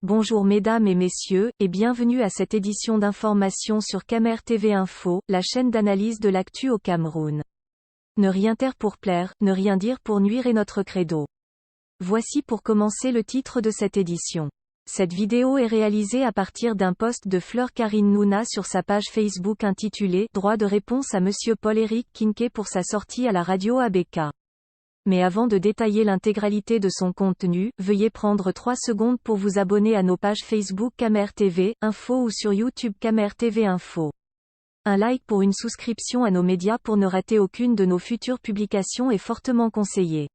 Bonjour mesdames et messieurs, et bienvenue à cette édition d'information sur Camer TV Info, la chaîne d'analyse de l'actu au Cameroun. Ne rien taire pour plaire, ne rien dire pour nuire est notre credo. Voici pour commencer le titre de cette édition. Cette vidéo est réalisée à partir d'un post de Fleur Karine Nouna sur sa page Facebook intitulée « Droit de réponse à Monsieur Paul-Éric Kinqué pour sa sortie à la radio ABK ». Mais avant de détailler l'intégralité de son contenu, veuillez prendre 3 secondes pour vous abonner à nos pages Facebook Camer TV Info ou sur YouTube Camer TV Info. Un like pour une souscription à nos médias pour ne rater aucune de nos futures publications est fortement conseillé.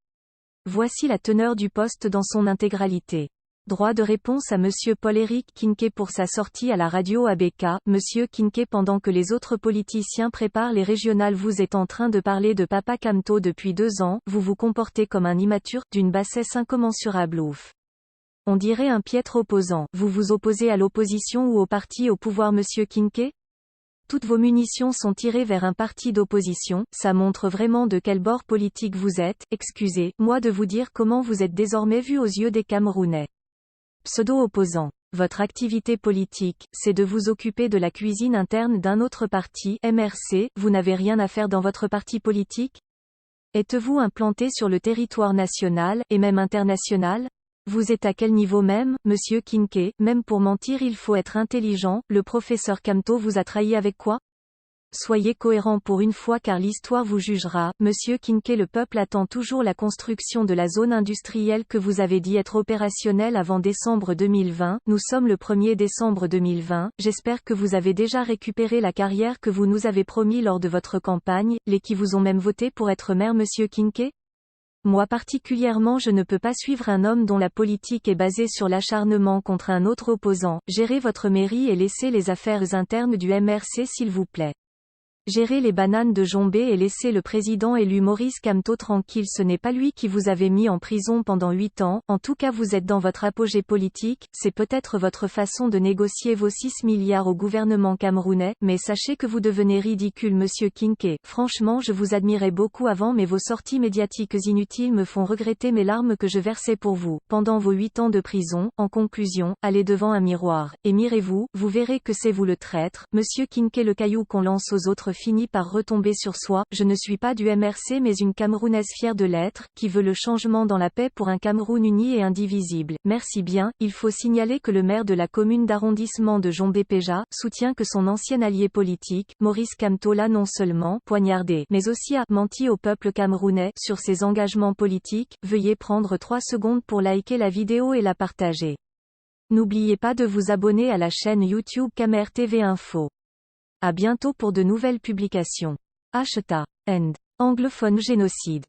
Voici la teneur du post dans son intégralité. Droit de réponse à Monsieur Paul-Éric Kinqué pour sa sortie à la radio ABK. Monsieur Kinqué, pendant que les autres politiciens préparent les régionales, vous êtes en train de parler de Papa Kamto depuis 2 ans, vous vous comportez comme un immature, d'une bassesse incommensurable ouf. On dirait un piètre opposant. Vous vous opposez à l'opposition ou au parti au pouvoir Monsieur Kinqué? Toutes vos munitions sont tirées vers un parti d'opposition, ça montre vraiment de quel bord politique vous êtes. Excusez-moi de vous dire comment vous êtes désormais vu aux yeux des Camerounais. Pseudo-opposant. Votre activité politique, c'est de vous occuper de la cuisine interne d'un autre parti, MRC, vous n'avez rien à faire dans votre parti politique? Êtes-vous implanté sur le territoire national, et même international? Vous êtes à quel niveau même, Monsieur Kinqué? Même pour mentir il faut être intelligent. Le professeur Kamto vous a trahi avec quoi? Soyez cohérent pour une fois car l'histoire vous jugera. Monsieur Kinqué, le peuple attend toujours la construction de la zone industrielle que vous avez dit être opérationnelle avant décembre 2020. Nous sommes le 1er décembre 2020. J'espère que vous avez déjà récupéré la carrière que vous nous avez promis lors de votre campagne, les qui vous ont même voté pour être maire Monsieur Kinqué? Moi particulièrement je ne peux pas suivre un homme dont la politique est basée sur l'acharnement contre un autre opposant. Gérez votre mairie et laissez les affaires internes du MRC s'il vous plaît. Gérez les bananes de Jombé et laissez le président élu Maurice Kamto tranquille, ce n'est pas lui qui vous avait mis en prison pendant 8 ans, en tout cas vous êtes dans votre apogée politique, c'est peut-être votre façon de négocier vos 6 milliards au gouvernement camerounais, mais sachez que vous devenez ridicule Monsieur Kinqué. Franchement je vous admirais beaucoup avant mais vos sorties médiatiques inutiles me font regretter mes larmes que je versais pour vous, pendant vos 8 ans de prison. En conclusion, allez devant un miroir, et mirez-vous, vous verrez que c'est vous le traître. Monsieur Kinqué, le caillou qu'on lance aux autres finit par retomber sur soi. Je ne suis pas du MRC mais une Camerounaise fière de l'être, qui veut le changement dans la paix pour un Cameroun uni et indivisible. Merci bien. Il faut signaler que le maire de la commune d'arrondissement de Jombé-Péja soutient que son ancien allié politique, Maurice Kamto, l'a non seulement poignardé, mais aussi a menti au peuple camerounais sur ses engagements politiques. Veuillez prendre 3 secondes pour liker la vidéo et la partager. N'oubliez pas de vous abonner à la chaîne YouTube Camer TV Info. À bientôt pour de nouvelles publications. #End. Anglophone génocide.